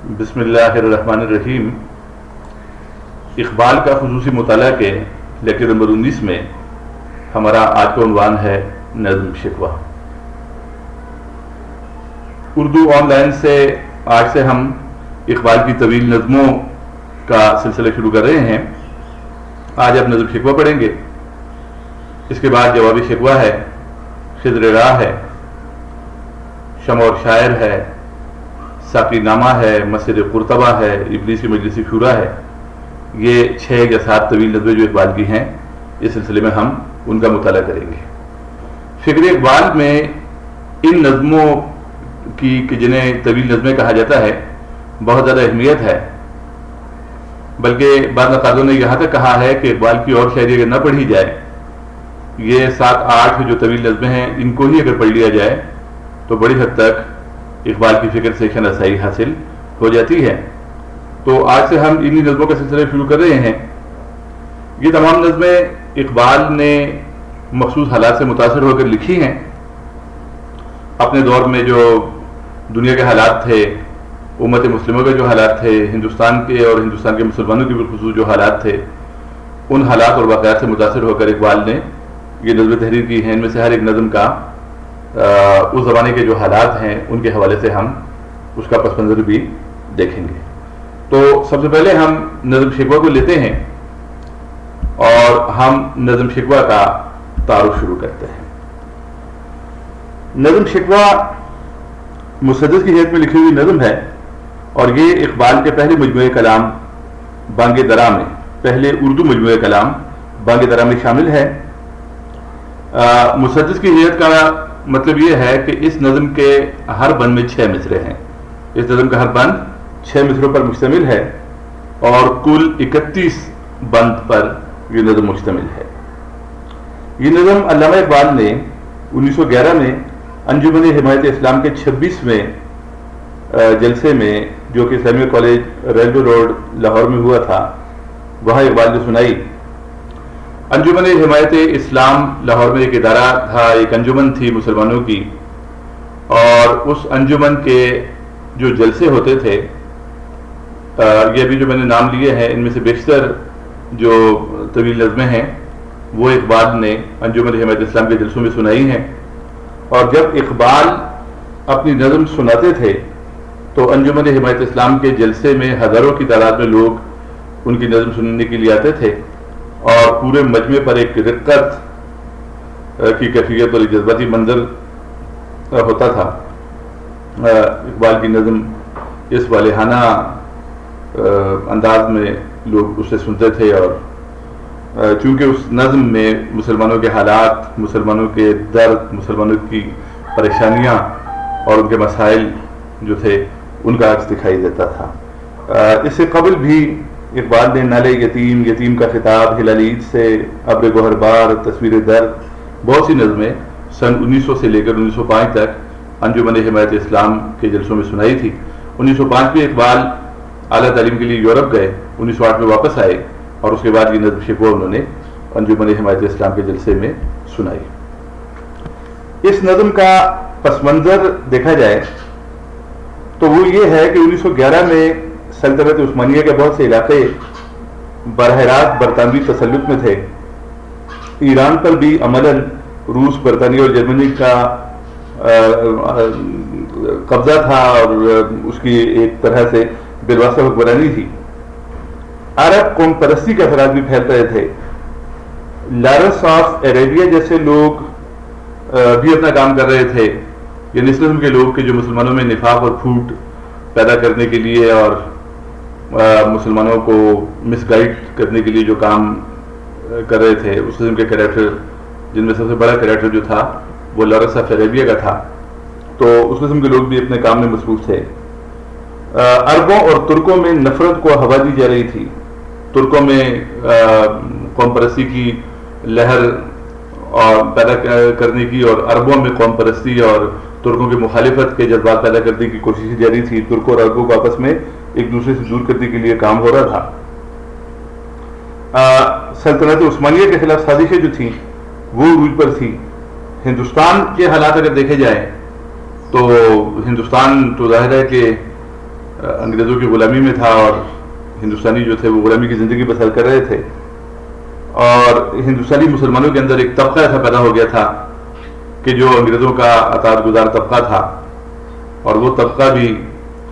بسم اللہ الرحمن الرحیم۔ اقبال کا خصوصی مطالعہ کے لیکچر نمبر 19 میں ہمارا آج کا عنوان ہے نظم شکوہ۔ اردو آن لائن سے آج سے ہم اقبال کی طویل نظموں کا سلسلہ شروع کر رہے ہیں۔ آج آپ نظم شکوہ پڑھیں گے، اس کے بعد جوابی شکوہ ہے، خضر راہ ہے، شمع اور شاعر ہے، ساقی نامہ ہے، مسجد قرطبہ ہے، ابلیس کی مجلس شورا ہے۔ یہ 6 یا 7 طویل نظمیں جو اقبال کی ہیں، اس سلسلے میں ہم ان کا مطالعہ کریں گے۔ فکر اقبال میں ان نظموں کی کہ جنہیں طویل نظمیں کہا جاتا ہے بہت زیادہ اہمیت ہے، بلکہ بعض نقادوں نے یہاں تک کہا ہے کہ اقبال کی اور شاعری اگر نہ پڑھی جائے، یہ 7-8 جو طویل نظمیں ہیں ان کو ہی اگر پڑھ لیا جائے تو بڑی حد تک اقبال کی فکر سے شناسائی حاصل ہو جاتی ہے۔ تو آج سے ہم انہی نظموں کا سلسلہ شروع کر رہے ہیں۔ یہ تمام نظمیں اقبال نے مخصوص حالات سے متاثر ہو کر لکھی ہیں۔ اپنے دور میں جو دنیا کے حالات تھے، امت مسلموں کے جو حالات تھے، ہندوستان کے اور ہندوستان کے مسلمانوں کے بالخصوص جو حالات تھے، ان حالات اور واقعات سے متاثر ہو کر اقبال نے یہ نظم تحریر کی ہیں۔ ان میں سے ہر ایک نظم کا اس زمانے کے جو حالات ہیں ان کے حوالے سے ہم اس کا پس منظر بھی دیکھیں گے۔ تو سب سے پہلے ہم نظم شکوہ کو لیتے ہیں اور ہم نظم شکوہ کا تعارف شروع کرتے ہیں۔ نظم شکوہ مسدس کی حیثیت میں لکھی ہوئی نظم ہے اور یہ اقبال کے پہلے مجموعہ کلام بانگ درا میں، پہلے اردو مجموعہ کلام بانگ درا میں شامل ہے۔ مسدس کی حیثیت کا مطلب یہ ہے کہ اس نظم کے ہر بند میں 6 مصرے ہیں۔ اس نظم کا ہر بند 6 مصروں پر مشتمل ہے اور کل 31 بند پر یہ نظم مشتمل ہے۔ یہ نظم علامہ اقبال نے 1911 میں انجمن حمایت اسلام کے 26ویں جلسے میں، جو کہ اسلامیہ کالج ریلوے روڈ لاہور میں ہوا تھا، وہاں اقبال نے سنائی۔ انجمن حمایت اسلام لاہور میں ایک ادارہ تھا، ایک انجمن تھی مسلمانوں کی، اور اس انجمن کے جو جلسے ہوتے تھے، یہ ابھی جو میں نے نام لیے ہیں ان میں سے بیشتر جو طویل نظمیں ہیں وہ اقبال نے انجمن حمایت اسلام کے جلسوں میں سنائی ہیں۔ اور جب اقبال اپنی نظم سناتے تھے تو انجمن حمایت اسلام کے جلسے میں ہزاروں کی تعداد میں لوگ ان کی نظم سننے کے لیے آتے تھے اور پورے مجمع پر ایک رقت کی کیفیت اور ایک جذباتی منظر ہوتا تھا۔ اقبال کی نظم اس والہانہ انداز میں لوگ اسے سنتے تھے، اور چونکہ اس نظم میں مسلمانوں کے حالات، مسلمانوں کے درد، مسلمانوں کی پریشانیاں اور ان کے مسائل جو تھے ان کا عکس دکھائی دیتا تھا۔ اس سے قبل بھی اقبال نے نالے یتیم، یتیم کا خطاب، ہلال عید سے، ابر گوہر بار، تصویر درد، بہت سی نظمیں سن 1900 سے لے کر 1905 تک انجمن حمایت اسلام کے جلسوں میں سنائی تھی۔ 1905 میں اقبال اعلیٰ تعلیم کے لیے یورپ گئے، 1908 میں واپس آئے اور اس کے بعد یہ نظم شکوہ انہوں نے انجمن حمایت اسلام کے جلسے میں سنائی۔ اس نظم کا پس منظر دیکھا جائے تو وہ یہ ہے کہ 1911 میں سلطنت عثمانیہ کے بہت سے علاقے براہ راست برطانوی تسلط میں تھے۔ ایران پر بھی عملاً روس، برطانیہ اور جرمنی کا قبضہ تھا اور اس کی ایک طرح سے بالواسطہ حکمرانی تھی۔ عرب قوم پرستی کے اثرات بھی پھیل رہے تھے۔ لارنس آف عربیہ جیسے لوگ بھی اپنا کام کر رہے تھے، یعنی اس قسم کے لوگ کہ جو مسلمانوں میں نفاق اور پھوٹ پیدا کرنے کے لیے اور مسلمانوں کو مس گائیڈ کرنے کے لیے جو کام کر رہے تھے، اس قسم کے کریکٹر، جن میں سب سے بڑا کریکٹر جو تھا وہ لارنس آف عربیہ کا تھا، تو اس قسم کے لوگ بھی اپنے کام میں مصروف تھے۔ عربوں اور ترکوں میں نفرت کو ہوا دی جا رہی تھی۔ ترکوں میں قوم پرستی کی لہر پیدا کرنے کی اور عربوں میں قوم پرستی اور ترکوں کی مخالفت کے جذبات پیدا کرنے کی کوششیں جاری تھی۔ ترکوں اور عربوں کو آپس میں ایک دوسرے سے دور کرنے کے لیے کام ہو رہا تھا۔ سلطنت عثمانیہ کے خلاف سازشیں جو تھیں وہ عروج پر تھی۔ ہندوستان کے حالات اگر دیکھے جائیں تو ہندوستان تو ظاہر ہے کہ انگریزوں کی غلامی میں تھا اور ہندوستانی جو تھے وہ غلامی کی زندگی بسر کر رہے تھے، اور ہندوستانی مسلمانوں کے اندر ایک طبقہ ایسا پیدا ہو گیا تھا کہ جو انگریزوں کا اطاعت گزار طبقہ تھا، اور وہ طبقہ بھی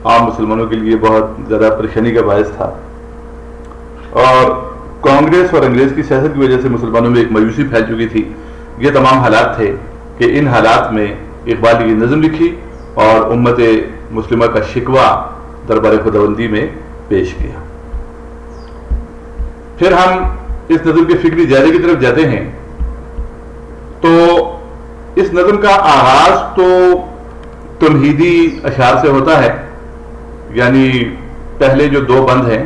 عام مسلمانوں کے لیے بہت زیادہ پریشانی کا باعث تھا، اور کانگریس اور انگریز کی سیاست کی وجہ سے مسلمانوں میں ایک مایوسی پھیل چکی تھی۔ یہ تمام حالات تھے کہ ان حالات میں اقبال نے یہ نظم لکھی اور امت مسلمہ کا شکوہ دربار خداوندی میں پیش کیا۔ پھر ہم اس نظم کے فکری جائزے کی طرف جاتے ہیں تو اس نظم کا آغاز تو تمہیدی اشعار سے ہوتا ہے، یعنی پہلے جو 2 بند ہیں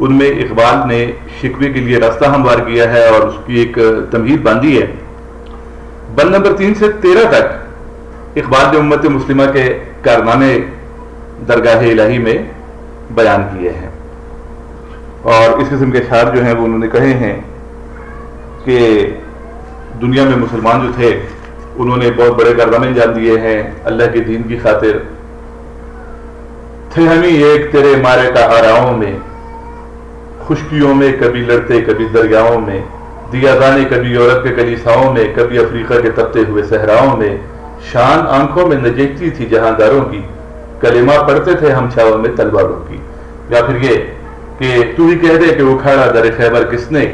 ان میں اقبال نے شکوے کے لیے راستہ ہموار کیا ہے اور اس کی ایک تمہید باندھی ہے۔ بند نمبر 3 سے 13 تک اقبال نے امت مسلمہ کے کارنامے درگاہ الہی میں بیان کیے ہیں، اور اس قسم کے اشعار جو ہیں وہ انہوں نے کہے ہیں کہ دنیا میں مسلمان جو تھے انہوں نے بہت بڑے کارنامے انجام دیے ہیں اللہ کے دین کی خاطر، تھے ہمیں ایک تیرے مارے کا آراؤں میں، خشکیوں میں کبھی لڑتے کبھی دریاؤں میں، دیا دانے کبھی یورپ کے کلیساؤں میں، کبھی افریقہ کے تپتے ہوئے صحراؤں میں، شان آنکھوں میں نجیکتی تھی جہانداروں کی، کلمہ پڑھتے تھے ہم چھاؤں میں تلواروں کی۔ یا پھر یہ کہ تو ہی کہہ دے کہ اکھاڑا در خیبر کس نے،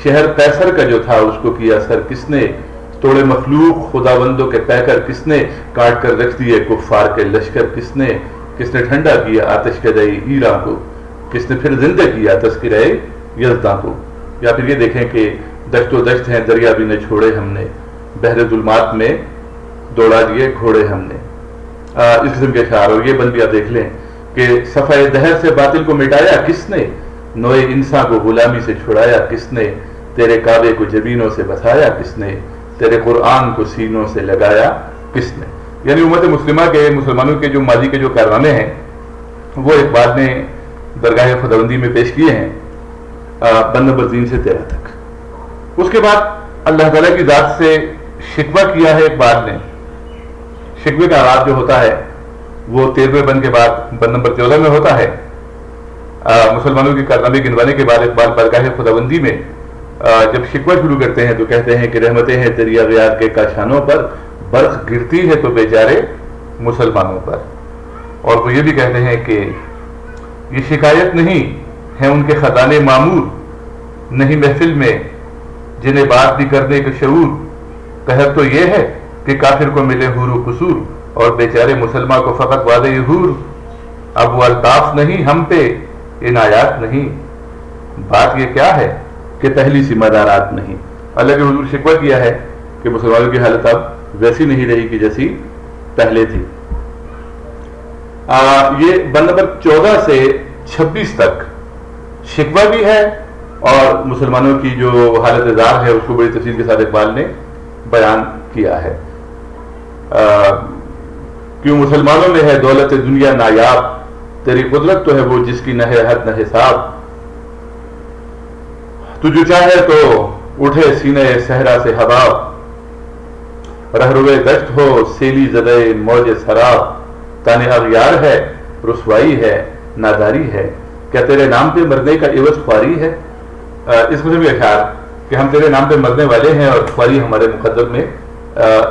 شہر قیصر کا جو تھا اس کو کیا سر کس نے، توڑے مخلوق خداوندوں کے پیکر کس نے، کاٹ کر رکھ دیے کفار کے لشکر کس نے ٹھنڈا کیا آتش کدئی ہیرا کو، کس نے پھر زندہ کیا تذکرہ یزداں کو۔ یا پھر یہ دیکھیں کہ دشت و دشت ہیں دریا بھی نہ چھوڑے ہم نے، بحر ظلمات میں دوڑا دیے گھوڑے ہم نے، اس قسم کے اشعار۔ اور یہ بند بھی آپ دیکھ لیں کہ صفحہ دہر سے باطل کو مٹایا کس نے، نوئے انسان کو غلامی سے چھڑایا کس نے، تیرے کعبے کو جبینوں سے بسایا کس نے، تیرے قرآن کو سینوں سے لگایا کس نے۔ یعنی امت مسلمہ کے مسلمانوں کے جو ماضی کے جو کارنامے ہیں وہ اقبال نے درگاہ خداوندی میں پیش کیے ہیں، بند نمبر 3 سے 13 تک۔ اس کے بعد اللہ تعالیٰ کی ذات سے شکوہ کیا ہے اقبال نے۔ شکوے کا آغاز جو ہوتا ہے وہ 13ویں بند کے بعد بند نمبر 14 میں ہوتا ہے۔ مسلمانوں کے کارنامے گنوانے کے بعد اقبال درگاہ خداوندی میں جب شکوہ شروع کرتے ہیں تو کہتے ہیں کہ رحمتیں ہیں تیری اغیار کے کاشانوں پر، برق گرتی ہے تو بیچارے مسلمانوں پر۔ اور وہ یہ بھی کہتے ہیں کہ یہ شکایت نہیں ہے ان کے خزانے معمور، نہیں محفل میں جنہیں بات بھی کرنے کا شعور، قہر تو یہ ہے کہ کافر کو ملے حور و قصور، اور بیچارے مسلمان کو فقط وعدے حور، اب وہ الطاف نہیں ہم پہ عنایات نہیں، بات یہ کیا ہے کہ پہلی سی مدارات نہیں۔ اللہ کے حضور شکوہ کیا ہے کہ مسلمانوں کی حالت اب ویسی نہیں رہی کہ جیسی پہلے تھی۔ یہ بند نمبر 14 سے 26 تک شکوہ بھی ہے اور مسلمانوں کی جو حالت زار ہے اس کو بڑی تفصیل کے ساتھ اقبال نے بیان کیا ہے۔ کیوں مسلمانوں میں ہے دولت دنیا نایاب، تیری قدرت تو ہے وہ جس کی نہ ہے حد نہ حساب، تو جو چاہے تو اٹھے سینے صحرا سے ہوا، رہروے دشت ہو سیلی زدے موج سراب، تانے اغیار ہے رسوائی ہے ناداری ہے، کیا تیرے نام پہ مرنے کا عوض خواری ہے۔ اس میں بھی خیال کہ ہم تیرے نام پہ مرنے والے ہیں اور خواری ہمارے مقدر میں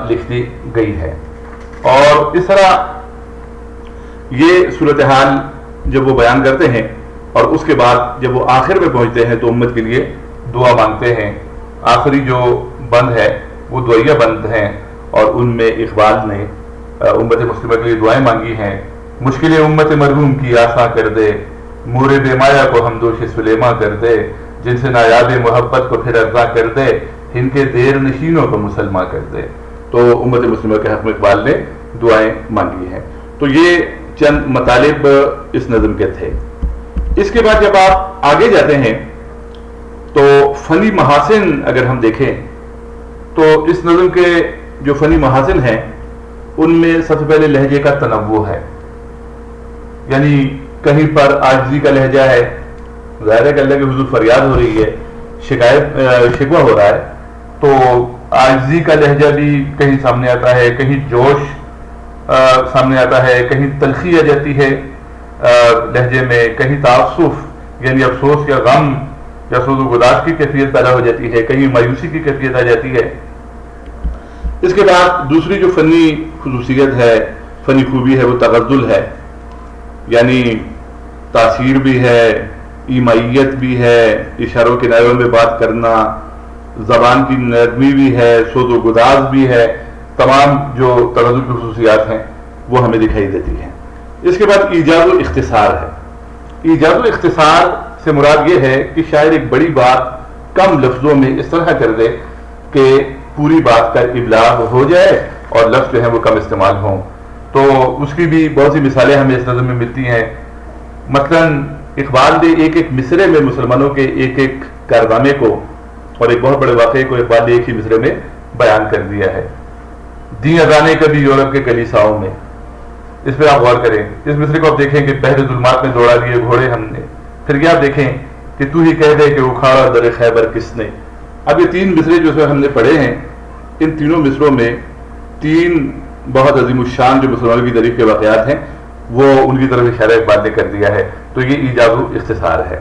لکھ دی گئی ہے۔ اور اس طرح یہ صورتحال جب وہ بیان کرتے ہیں اور اس کے بعد جب وہ آخر میں پہنچتے ہیں تو امت کے لیے دعا مانگتے ہیں۔ آخری جو بند ہے وہ دعائیہ بند ہیں اور ان میں اقبال نے امت مسلمہ کے لیے دعائیں مانگی ہیں۔ مشکل امت مرحوم کی آساں کر دے، مورد مایا کو ہمدوش سلیماں کر دے، جن سے نایاب محبت کو پھر ارضا کر دے، ان کے دیر نشینوں کو مسلمان کر دے۔ تو امت مسلمہ کے حق میں اقبال نے دعائیں مانگی ہیں۔ تو یہ چند مطالب اس نظم کے تھے۔ اس کے بعد جب آپ آگے جاتے ہیں تو فنی محاسن اگر ہم دیکھیں تو اس نظم کے جو فنی محاسن ہیں ان میں سب سے پہلے لہجے کا تنوع ہے، یعنی کہیں پر عاجزی کا لہجہ ہے، ظاہر ہے کہ اللہ کے حضور فریاد ہو رہی ہے، شکوہ ہو رہا ہے، تو عاجزی کا لہجہ بھی کہیں سامنے آتا ہے، کہیں جوش سامنے آتا ہے، کہیں تلخی آ جاتی ہے، لہجے میں، کہیں تعصف یعنی افسوس یا غم یا سوز و گداز کی کیفیت پیدا ہو جاتی ہے، کہیں مایوسی کی کیفیت آ جاتی ہے۔ اس کے بعد دوسری جو فنی خصوصیت ہے، فنی خوبی ہے، وہ تغزل ہے، یعنی تاثیر بھی ہے، ایمائیت بھی ہے، اشاروں کنایوں میں بات کرنا، زبان کی نرمی بھی ہے، سوز و گداز بھی ہے، تمام جو تغزل کی خصوصیات ہیں وہ ہمیں دکھائی دیتی ہیں۔ اس کے بعد ایجاز و اختصار ہے۔ ایجاز و اختصار سے مراد یہ ہے کہ شاعر ایک بڑی بات کم لفظوں میں اس طرح کر دے کہ پوری بات کا ابلاغ ہو جائے اور لفظ جو ہیں وہ کم استعمال ہوں۔ تو اس کی بھی بہت سی مثالیں ہمیں اس نظم میں ملتی ہیں۔ مثلاً اقبال نے ایک ایک مصرے میں مسلمانوں کے ایک ایک کارنامے کو اور ایک بہت بڑے واقعے کو اقبال نے ایک ہی مصرے میں بیان کر دیا ہے۔ دیں اذانے کبھی یورپ کے کلیساؤں میں، اس پہ آپ غور کریں، اس مصرے کو آپ دیکھیں کہ پہلے ظلمات میں دوڑا لیے گھوڑے ہم نے، پھر یہ آپ دیکھیں کہ تو ہی کہہ دے کہ اکھاڑا در خیبر کس نے۔ اب یہ تین مصرے جو ہم نے پڑھے ہیں، ان تینوں مصروں میں تین بہت عظیم الشان جو مسلمانوں کی تاریخ کے واقعات ہیں وہ ان کی طرف اشارہ اقبال نے کر دیا ہے، تو یہ ایجاز و اختصار ہے۔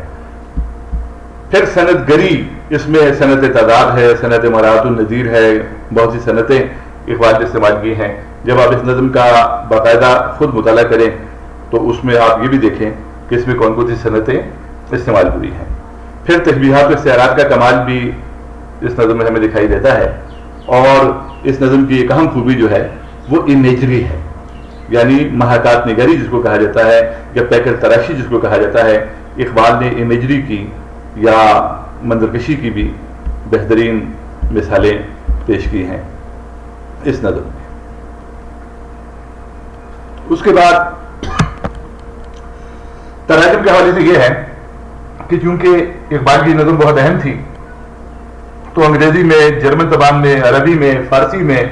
پھر صنعت گری، اس میں صنعت تعداد ہے، صنعت مراعات النظیر ہے، بہت سی صنعتیں اقبال نے استعمال کی ہیں۔ جب آپ اس نظم کا باقاعدہ خود مطالعہ کریں تو اس میں آپ یہ بھی دیکھیں کہ اس میں کون کون سی صنعتیں استعمال ہوئی ہیں۔ پھر تشبیہات و استعارات کا کمال بھی اس نظم میں ہمیں دکھائی دیتا ہے، اور اس نظم کی ایک اہم خوبی جو ہے وہ امیجری ہے، یعنی محاکات نگاری جس کو کہا جاتا ہے یا پیکر تراشی جس کو کہا جاتا ہے۔ اقبال نے امیجری کی یا منظرکشی کی بھی بہترین مثالیں پیش کی ہیں اس نظم میں۔ اس کے بعد تراجم کے حوالے سے یہ ہے کہ چونکہ اقبال کی نظم بہت اہم تھی تو انگریزی میں، جرمن زبان میں، عربی میں، فارسی میں،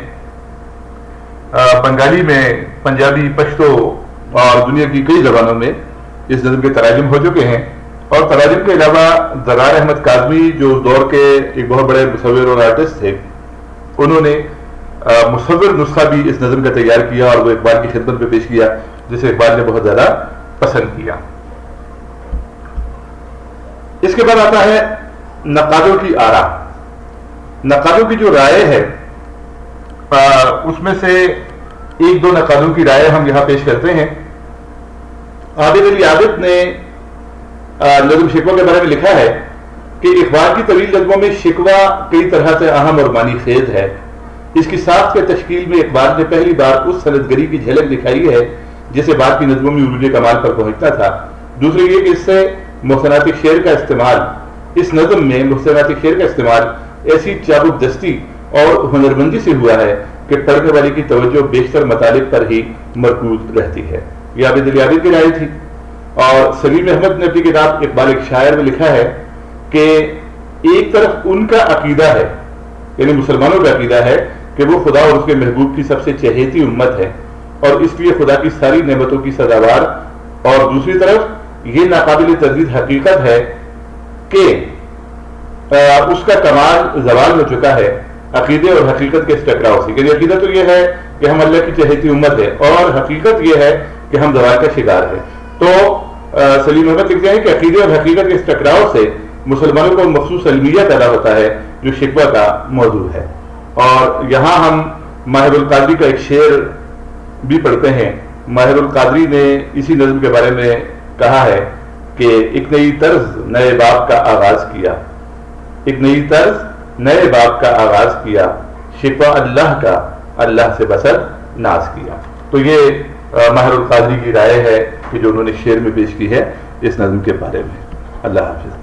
بنگالی میں، پنجابی، پشتو اور دنیا کی کئی زبانوں میں اس نظم کے تراجم ہو چکے ہیں۔ اور تراجم کے علاوہ زرار احمد کاظمی جو اس دور کے ایک بہت بڑے مصور اور آرٹسٹ تھے، انہوں نے مصور نسخہ بھی اس نظم کا تیار کیا اور وہ اقبال کی خدمت میں پیش کیا، جسے اقبال نے بہت زیادہ پسند کیا۔ اس کے بعد آتا ہے نقادوں کی آراء۔ نقادوں کی جو رائے ہے اس میں سے ایک دو نقادوں کی رائے ہم یہاں پیش کرتے ہیں۔ عابد علی عابد نے نظم شکوہ کے بارے میں لکھا ہے کہ اقبال کی طویل نظموں میں شکوہ کئی طرح سے اہم اور معنی خیز ہے۔ اس کی ساخت کے تشکیل میں اقبال نے پہلی بار اس صنعت گری کی جھلک دکھائی ہے جسے بعد کی نظموں میں عروج کمال پر پہنچنا تھا۔ دوسری یہ کہ اس سے محسنات شعر کا استعمال، اس نظم میں محسنات شعر کا استعمال ایسی چابک دستی اور ہنرمندی سے ہوا ہے کہ پڑھنے والے کی توجہ بیشتر مطالب پر ہی مرکوز رہتی ہے۔ یہ عابد علی عابد کی رائے تھی۔ اور سلیم احمد نے اپنی کتاب اقبال ایک شاعر میں لکھا ہے کہ ایک طرف ان کا عقیدہ ہے، یعنی مسلمانوں کا عقیدہ ہے کہ وہ خدا اور اس کے محبوب کی سب سے چہیتی امت ہے اور اس لیے خدا کی ساری نعمتوں کی سزاوار، اور دوسری طرف یہ ناقابل تردید حقیقت ہے کہ اس کا کمال زوال ہو چکا ہے عقیدے اور حقیقت کے اس ٹکراؤ سے۔ یعنی عقیدہ تو یہ ہے کہ ہم اللہ کی چہیتی امت ہے اور حقیقت یہ ہے کہ ہم زوال کا شکار ہے۔ تو سلیم احمد لکھتے ہیں کہ عقیدے اور حقیقت کے اس ٹکراؤ سے مسلمانوں کو مخصوص علمیہ پیدا ہوتا ہے جو شکوہ کا موضوع ہے۔ اور یہاں ہم ماہر القادری کا ایک شعر بھی پڑھتے ہیں۔ ماہر القادری نے اسی نظم کے بارے میں کہا ہے کہ ایک نئی طرز نئے باب کا آغاز کیا، ایک نئی طرز نئے باب کا آغاز کیا، شکوہ اللہ کا اللہ سے بسر ناز کیا۔ تو یہ ماہر القادری کی رائے ہے کہ جو انہوں نے شعر میں پیش کی ہے اس نظم کے بارے میں۔ اللہ حافظ۔